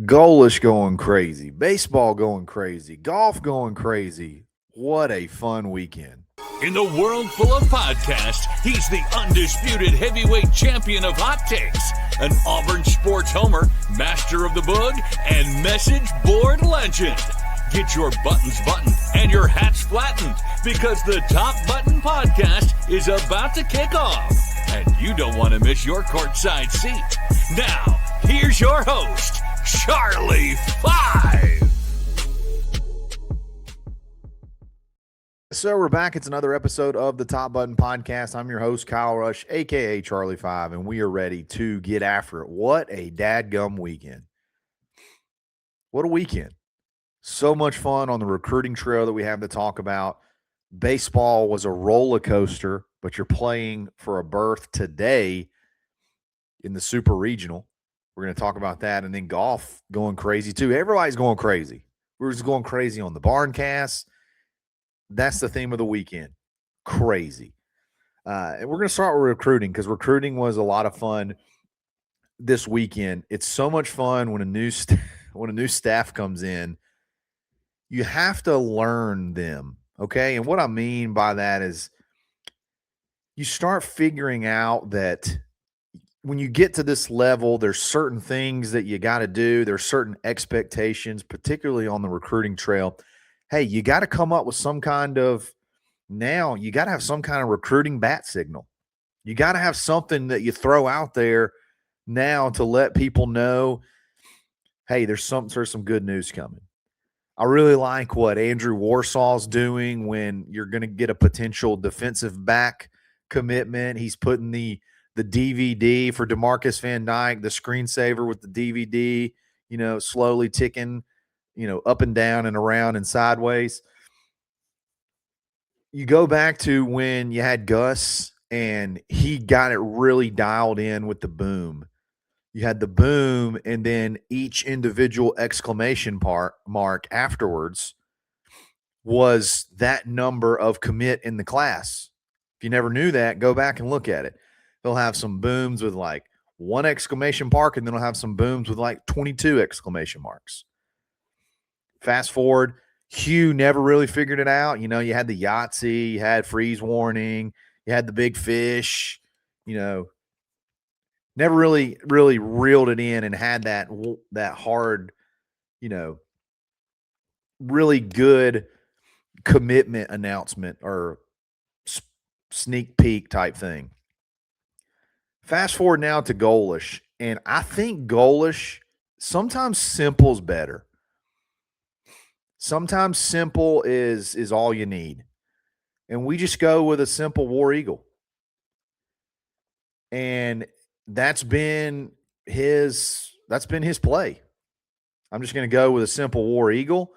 Golesh going crazy, baseball going crazy, golf going crazy. What a fun weekend. In the world full of podcasts, he's the undisputed heavyweight champion of hot takes, an Auburn sports homer, master of the boog, and message board legend. Get your buttons buttoned and your hats flattened because the Top Button Podcast is about to kick off, and you don't want to miss your courtside seat. Now, here's your host, Charlie Five. So we're back. It's another episode of the Top Button Podcast. I'm your host, Kyle Rush, a.k.a. Charlie Five, and we are ready to get after it. What a dadgum weekend. What a weekend. So much fun on the recruiting trail that we have to talk about. Baseball was a roller coaster, but you're playing for a berth today in the Super Regional. We're going to talk about that. And then golf going crazy too. Everybody's going crazy. We're just going crazy on the Barncast. That's the theme of the weekend. Crazy. And we're going to start with recruiting because recruiting was a lot of fun this weekend. It's so much fun when a new staff comes in. You have to learn them, okay? And what I mean by that is you start figuring out that when you get to this level, there's certain things that you got to do. There's certain expectations, particularly on the recruiting trail. Hey, you got to come up with some kind of you got to have some kind of recruiting bat signal. You got to have something that you throw out there now to let people know, hey, there's some good news coming. I really like what Andrew Warsaw's doing when you're going to get a potential defensive back commitment. He's putting the DVD for DeMarcus Van Dyke, the screensaver with the DVD, slowly ticking, up and down and around and sideways. You go back to when you had Gus and he got it really dialed in with the boom. You had the boom and then each individual exclamation mark afterwards was that number of commit in the class. If you never knew that, go back and look at it. They'll have some booms with like one exclamation mark, and then they'll have some booms with like 22 exclamation marks. Fast forward, Hugh never really figured it out. You had the Yahtzee, you had freeze warning, you had the big fish, never really reeled it in and had that hard, really good commitment announcement or sneak peek type thing. Fast forward now to Golesh, and I think Golesh, sometimes simple's better. Sometimes simple is all you need. And we just go with a simple War Eagle. And that's been his play. I'm just going to go with a simple War Eagle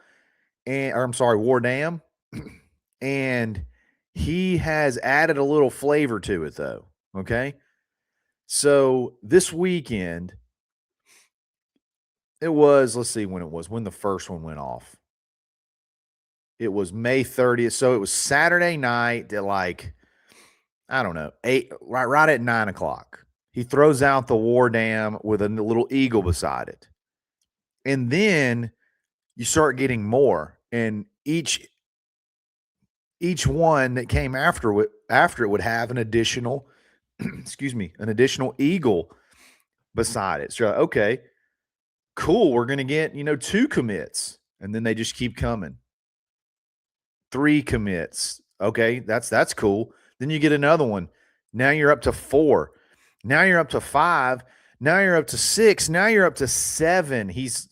War Dam. And he has added a little flavor to it though. Okay. So this weekend, it was, let's see when the first one went off. It was May 30th. So it was Saturday night at like, I don't know, 8, right at 9 o'clock. He throws out the War Dam with a little eagle beside it. And then you start getting more. And each one that came after it would have an additional, an additional eagle beside it. So, okay, cool. We're going to get, 2 commits. And then they just keep coming. 3 commits. Okay, that's cool. Then you get another one. Now you're up to 4. Now you're up to 5. Now you're up to 6. Now you're up to 7. He's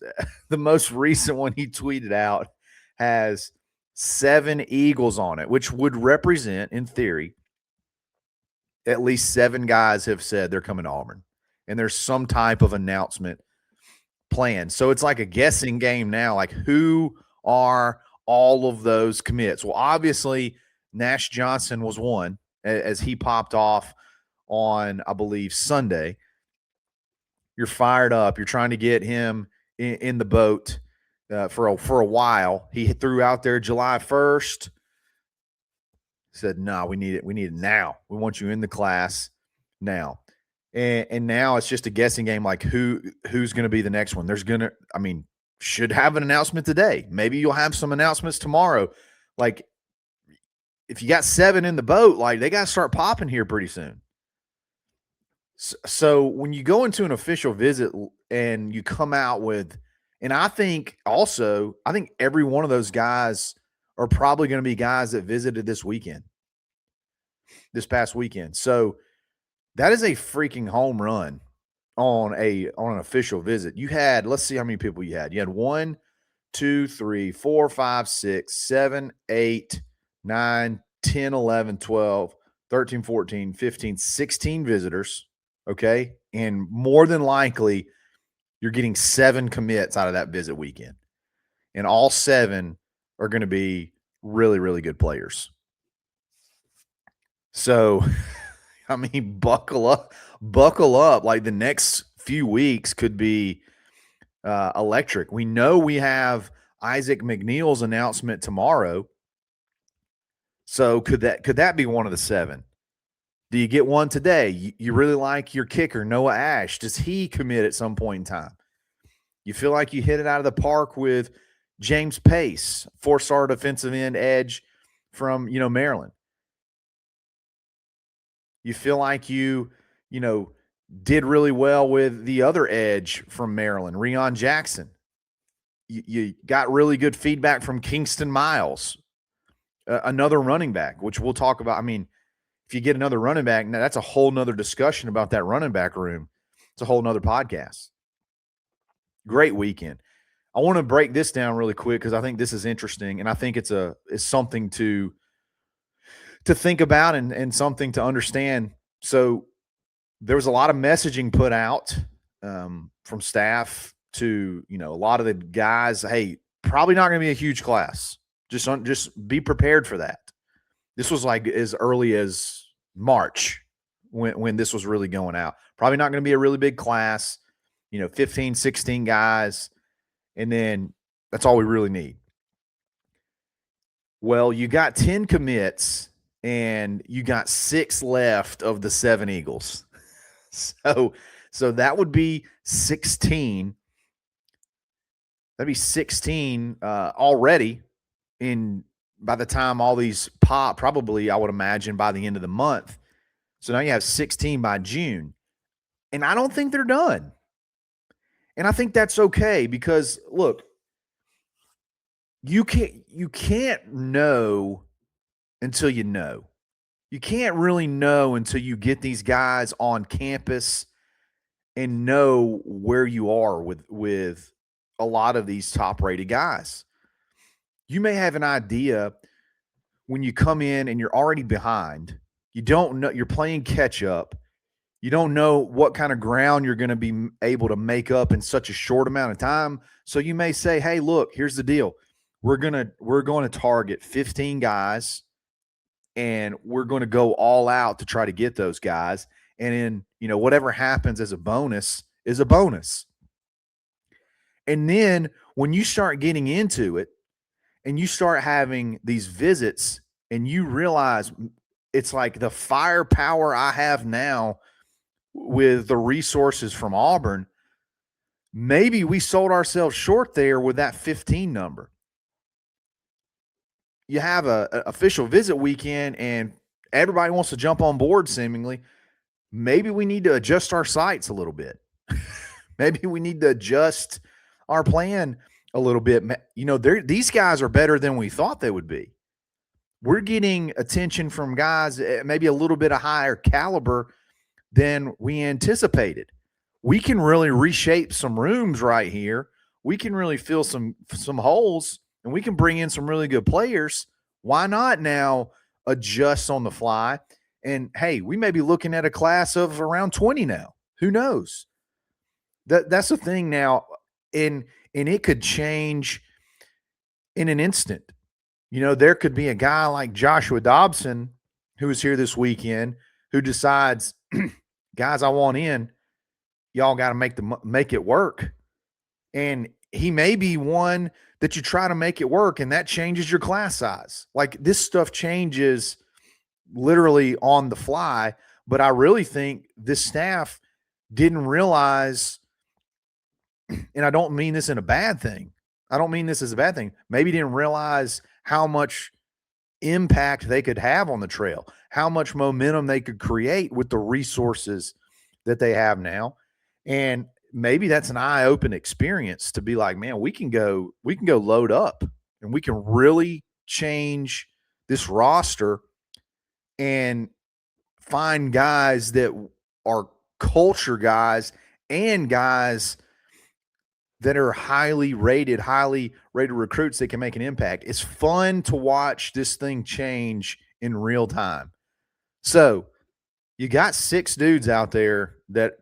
the most recent one he tweeted out has 7 eagles on it, which would represent, in theory, at least 7 guys have said they're coming to Auburn. And there's some type of announcement planned. So it's like a guessing game now. Like, who are all of those commits? Well, obviously, Nash Johnson was one as he popped off on, I believe, Sunday. You're fired up. You're trying to get him in the boat for a while. He threw out there July 1st. Said, no, we need it. We need it now. We want you in the class now. And now it's just a guessing game, like who's going to be the next one. Should have an announcement today. Maybe you'll have some announcements tomorrow. Like, if you got 7 in the boat, like, they got to start popping here pretty soon. So when you go into an official visit and you come out with, and I think every one of those guys are probably going to be guys that visited this past weekend. So that is a freaking home run on an official visit. You had, let's see how many people you had. You had 1, 2, 3, 4, 5, 6, 7, 8, 9, 10, 11, 12, 13, 14, 15, 16 visitors. Okay. And more than likely, you're getting 7 commits out of that visit weekend. And all 7 are going to be really, really good players. So, I mean, buckle up. Like, the next few weeks could be electric. We know we have Isaac McNeil's announcement tomorrow. So could that be one of the 7? Do you get one today? You really like your kicker, Noah Ash. Does he commit at some point in time? You feel like you hit it out of the park with James Pace, 4-star defensive end edge from, Maryland. You feel like you did really well with the other edge from Maryland, Rion Jackson. You got really good feedback from Kingston Miles, another running back, which we'll talk about. I mean, if you get another running back, now that's a whole nother discussion about that running back room. It's a whole nother podcast. Great weekend. I want to break this down really quick because I think this is interesting, and I think it's something to think about and something to understand. So there was a lot of messaging put out from staff to, a lot of the guys. Hey, probably not going to be a huge class. Just be prepared for that. This was like as early as March when this was really going out. Probably not going to be a really big class, 15, 16 guys. And then that's all we really need. Well, you got 10 commits and you got 6 left of the 7 Eagles. So that would be 16. That'd be 16 already by the time all these pop, probably, I would imagine, by the end of the month. So now you have 16 by June. And I don't think they're done. And I think that's okay because, look, you can't know until you know. You can't really know until you get these guys on campus and know where you are with a lot of these top-rated guys. You may have an idea when you come in and you're already behind. You don't know, you're playing catch up. You don't know what kind of ground you're going to be able to make up in such a short amount of time. So you may say, hey, look, here's the deal. We're going to target 15 guys and we're going to go all out to try to get those guys. And then, whatever happens as a bonus is a bonus. And then when you start getting into it, and you start having these visits and you realize it's like the firepower I have now with the resources from Auburn, maybe we sold ourselves short there with that 15 number. You have a official visit weekend and everybody wants to jump on board seemingly. Maybe we need to adjust our sights a little bit. Maybe we need to adjust our plan a little bit. These guys are better than we thought they would be. We're getting attention from guys maybe a little bit of higher caliber than we anticipated. We can really reshape some rooms right here. We can really fill some holes, and we can bring in some really good players. Why not now adjust on the fly? And hey, we may be looking at a class of around 20 now. Who knows? That's the thing now. And it could change in an instant. There could be a guy like Joshua Dobson who was here this weekend who decides, guys, I want in. Y'all got to make it work. And he may be one that you try to make it work, and that changes your class size. Like, this stuff changes literally on the fly. But I really think this staff didn't realize, and I don't mean this in a bad thing. I don't mean this as a bad thing. Maybe didn't realize how much impact they could have on the trail, how much momentum they could create with the resources that they have now. And maybe that's an eye-open experience to be like, man, we can go load up and we can really change this roster and find guys that are culture guys and guys that are highly rated recruits that can make an impact. It's fun to watch this thing change in real time. So you got 6 dudes out there that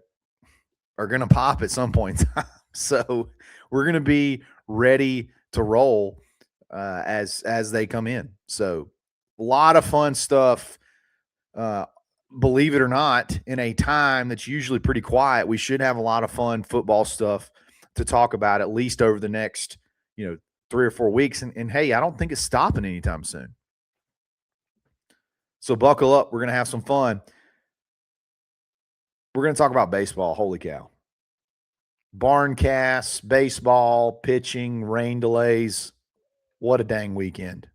are going to pop at some point in time. So we're going to be ready to roll as they come in. So a lot of fun stuff. Believe it or not, in a time that's usually pretty quiet, we should have a lot of fun football stuff to talk about at least over the next, 3 or 4 weeks. And hey, I don't think it's stopping anytime soon. So buckle up. We're going to have some fun. We're going to talk about baseball. Holy cow. Barn casts, baseball, pitching, rain delays. What a dang weekend.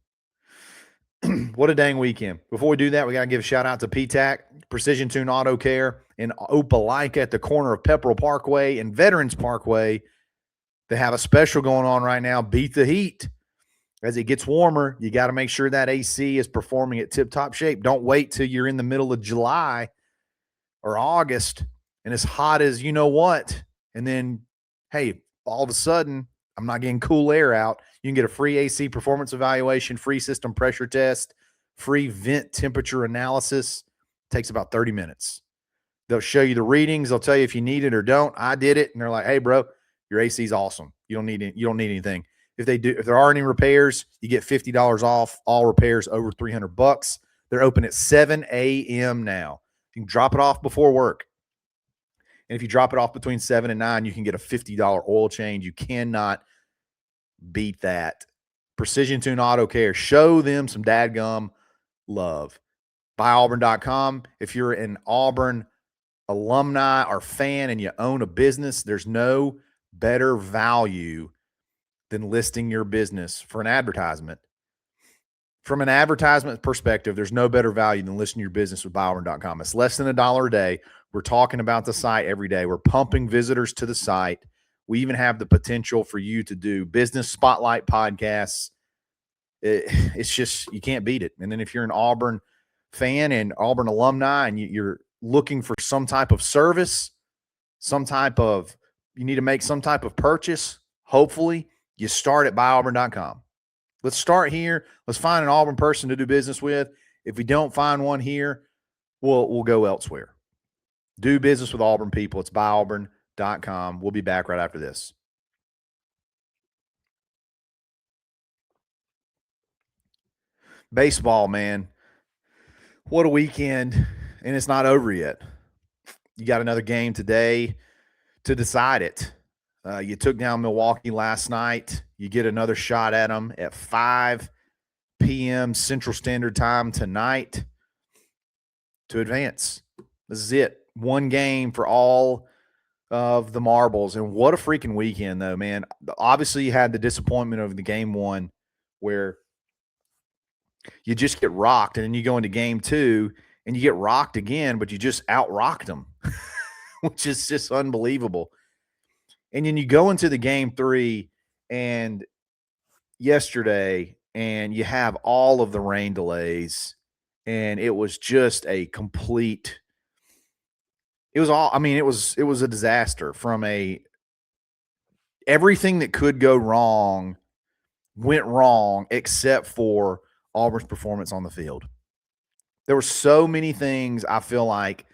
What a dang weekend. Before we do that, we got to give a shout out to PTAC, Precision Tune Auto Care in Opelika at the corner of Pepperell Parkway and Veterans Parkway. They have a special going on right now. Beat the heat. As it gets warmer, you got to make sure that AC is performing at tip-top shape. Don't wait till you're in the middle of July or August and it's hot as you know what. And then, hey, all of a sudden, I'm not getting cool air out. You can get a free AC performance evaluation, free system pressure test, free vent temperature analysis. It takes about 30 minutes. They'll show you the readings. They'll tell you if you need it or don't. I did it. And they're like, hey, bro, your AC is awesome. You don't need anything. If there are any repairs, you get $50 off all repairs over $300. They're open at 7 a.m. now. You can drop it off before work. And if you drop it off between 7 and 9, you can get a $50 oil change. You cannot beat that. Precision Tune Auto Care. Show them some dadgum love. BuyAuburn.com. If you're an Auburn alumni or fan and you own a business, there's no better value than listing your business for an advertisement. From an advertisement perspective, there's no better value than listing your business with BuyAuburn.com. It's less than $1 a day. We're talking about the site every day. We're pumping visitors to the site. We even have the potential for you to do business spotlight podcasts. It's just, you can't beat it. And then if you're an Auburn fan and Auburn alumni and you're looking for some type of service, you need to make some type of purchase, hopefully you start at BuyAuburn.com. Let's start here. Let's find an Auburn person to do business with. If we don't find one here, we'll go elsewhere. Do business with Auburn people. It's BuyAuburn.com. We'll be back right after this. Baseball, man. What a weekend, and it's not over yet. You got another game today to decide it. You took down Milwaukee last night. You get another shot at them at 5 p.m. Central Standard Time tonight to advance. This is it. One game for all of the marbles. And what a freaking weekend, though, man. Obviously, you had the disappointment of the game one where you just get rocked, and then you go into game two, and you get rocked again, but you just out-rocked them, which is just unbelievable. And then you go into the game three and yesterday, and you have all of the rain delays, and it was just a complete – it was a disaster from everything that could go wrong went wrong except for Auburn's performance on the field. There were so many things I feel like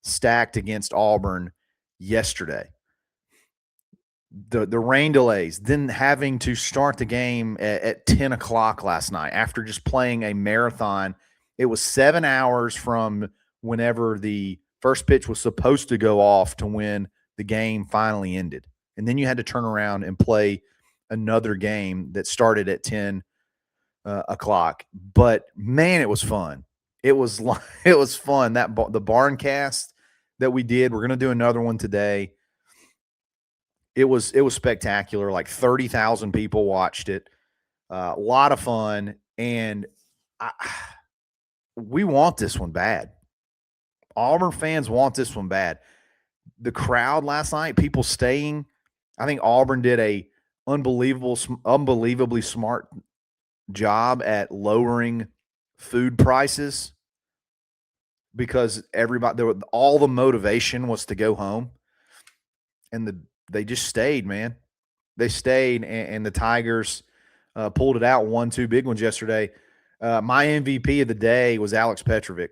stacked against Auburn yesterday. The rain delays, then having to start the game at 10 o'clock last night after just playing a marathon. It was 7 hours from whenever the first pitch was supposed to go off to when the game finally ended. And then you had to turn around and play another game that started at 10 o'clock. But, man, it was fun. It was fun. The barn cast that we did. We're going to do another one today. It was spectacular. Like 30,000 people watched it. A lot of fun. And we want this one bad. Auburn fans want this one bad. The crowd last night, people staying. I think Auburn did a unbelievably smart job at lowering food prices because all the motivation was to go home, and they just stayed, man. They stayed, and the Tigers pulled it out, won 2 big ones yesterday. My MVP of the day was Alex Petrovic.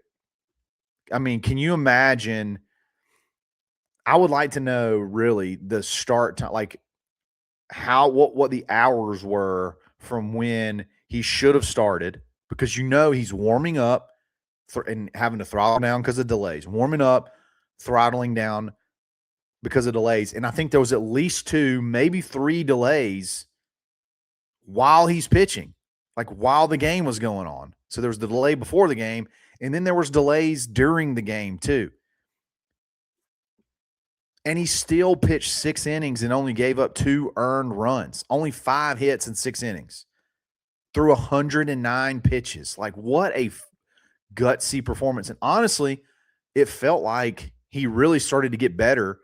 I mean, can you imagine? I would like to know really the start time, like what the hours were from when he should have started, because he's warming up and having to throttle down because of delays, warming up, throttling down because of delays. And I think there was at least 2, maybe 3 delays while he's pitching, like while the game was going on. So there was the delay before the game, and then there was delays during the game too. And he still pitched 6 innings and only gave up 2 earned runs, only 5 hits in 6 innings through 109 pitches. Like, what a gutsy performance. And honestly, it felt like he really started to get better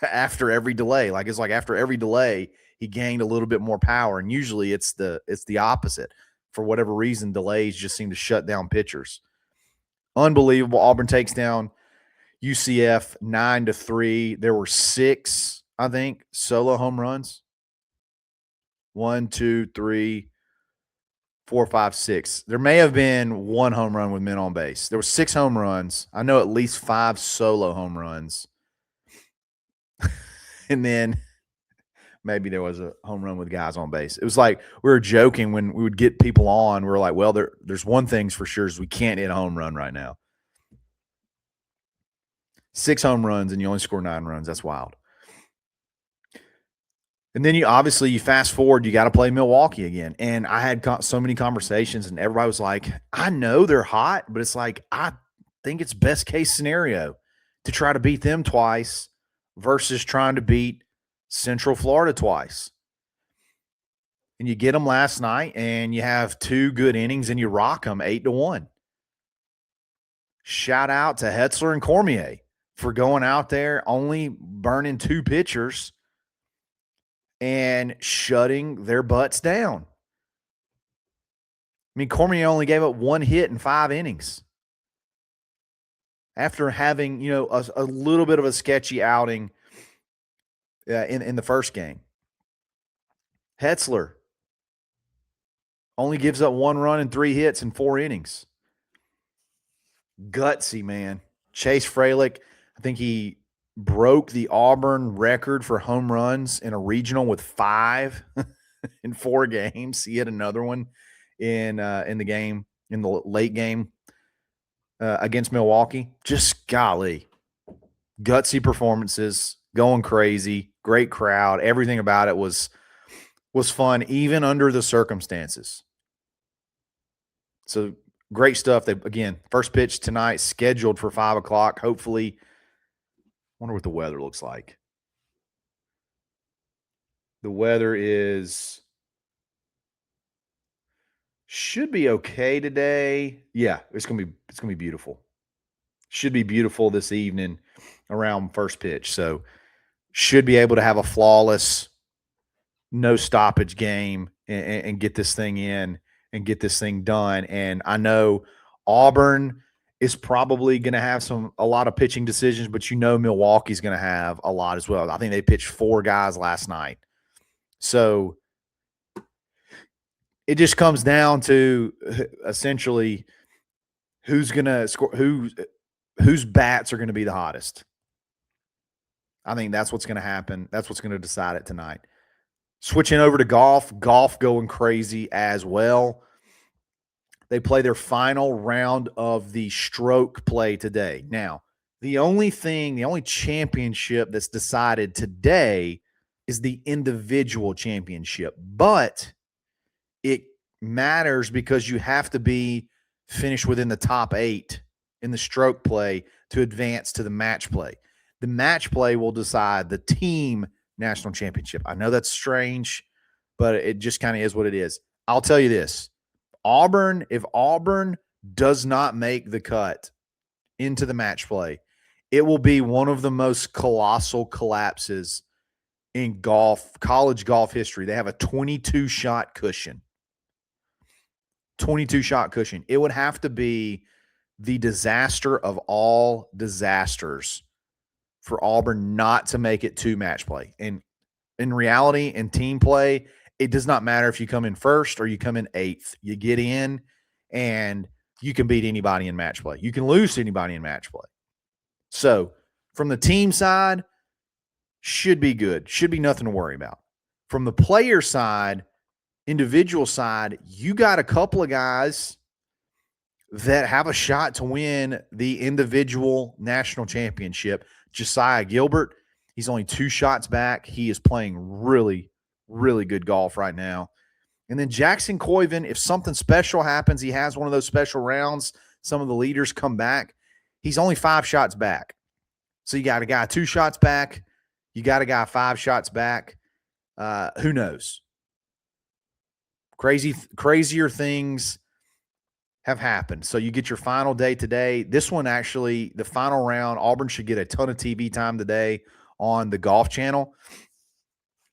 after every delay. Like, it's like after every delay, he gained a little bit more power. And usually it's the opposite. For whatever reason, delays just seem to shut down pitchers. Unbelievable. Auburn takes down UCF 9-3. There were 6, I think, solo home runs. 1, 2, 3, 4, 5, 6. There may have been 1 home run with men on base. There were 6 home runs. I know at least 5 solo home runs. And then maybe there was a home run with guys on base. It was like we were joking when we would get people on. We were like, well, there's one thing's for sure is we can't hit a home run right now. 6 home runs and you only score 9 runs. That's wild. And then you fast forward, you got to play Milwaukee again. And I had so many conversations and everybody was like, I know they're hot, but it's like, I think it's best case scenario to try to beat them twice versus trying to beat Central Florida twice. And you get them last night and you have 2 good innings and you rock them 8-1. Shout out to Hetzler and Cormier for going out there, only burning 2 pitchers and shutting their butts down. I mean, Cormier only gave up 1 hit in 5 innings after having, a little bit of a sketchy outing in the first game. Hetzler only gives up 1 run and 3 hits in 4 innings. Gutsy, man. Chase Fralick, I think he broke the Auburn record for home runs in a regional with 5 in 4 games. He had another one in the late game against Milwaukee. Just golly, gutsy performances, going crazy, great crowd. Everything about it was fun, even under the circumstances. So great stuff. Again, first pitch tonight, scheduled for 5 o'clock. Hopefully, I wonder what the weather looks like. The weather should be okay today. Yeah, it's gonna be beautiful. Should be beautiful this evening around first pitch. So should be able to have a flawless, no stoppage game and get this thing in and get this thing done. And I know Auburn is probably going to have a lot of pitching decisions, but Milwaukee's going to have a lot as well. I think they pitched 4 guys last night. So it just comes down to essentially who's going to score, whose bats are going to be the hottest. I think that's what's going to happen. That's what's going to decide it tonight. Switching over to golf going crazy as well. They play their final round of the stroke play today. Now, the only championship that's decided today is the individual championship, but it matters because you have to be finished within the top 8 in the stroke play to advance to the match play. The match play will decide the team national championship. I know that's strange, but it just kind of is what it is. I'll tell you this. If Auburn does not make the cut into the match play, it will be one of the most colossal collapses in college golf history. They have a 22-shot cushion. 22-shot cushion. It would have to be the disaster of all disasters for Auburn not to make it to match play. And in reality, in team play, it does not matter if you come in first or you come in eighth. You get in and you can beat anybody in match play. You can lose to anybody in match play. So from the team side, should be good. Should be nothing to worry about. From the player side, individual side, you got a couple of guys that have a shot to win the individual national championship. Josiah Gilbert, he's only 2 shots back. He is playing really, really good golf right now. And then Jackson Coyven, if something special happens, he has one of those special rounds, some of the leaders come back, he's only 5 shots back. So you got a guy 2 shots back. You got a guy 5 shots back. Who knows? Crazier things have happened. So you get your final day today. This one actually, the final round, Auburn should get a ton of TV time today on the Golf Channel.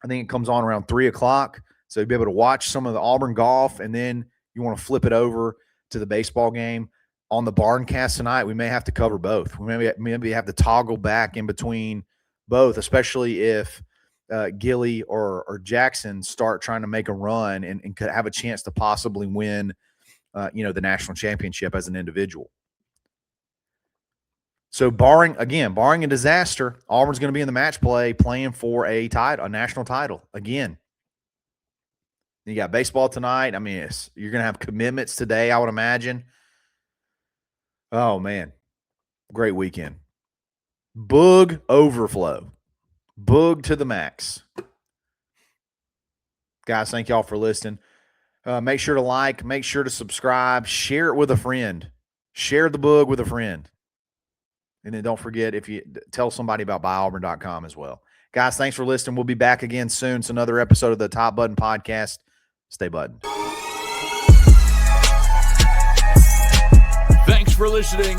I think it comes on around 3 o'clock. So you'll be able to watch some of the Auburn Golf, and then you want to flip it over to the baseball game. On the Barncast tonight, we may have to cover both. We maybe have to toggle back in between both, especially if Gilly or Jackson start trying to make a run and could have a chance to possibly win, the national championship as an individual. So barring a disaster, Auburn's going to be in the match play playing for a national title again. You got baseball tonight. I mean, you're going to have commitments today, I would imagine. Oh, man. Great weekend. Boog overflow. Boog to the max. Guys, thank y'all for listening. Make sure to like, make sure to subscribe, share it with a friend. Share the Boog with a friend. And then don't forget, if you tell somebody about buyauburn.com as well. Guys, thanks for listening. We'll be back again soon. It's another episode of the Top Button Podcast. Stay buttoned. Thanks for listening,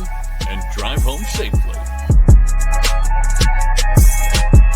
and drive home safely.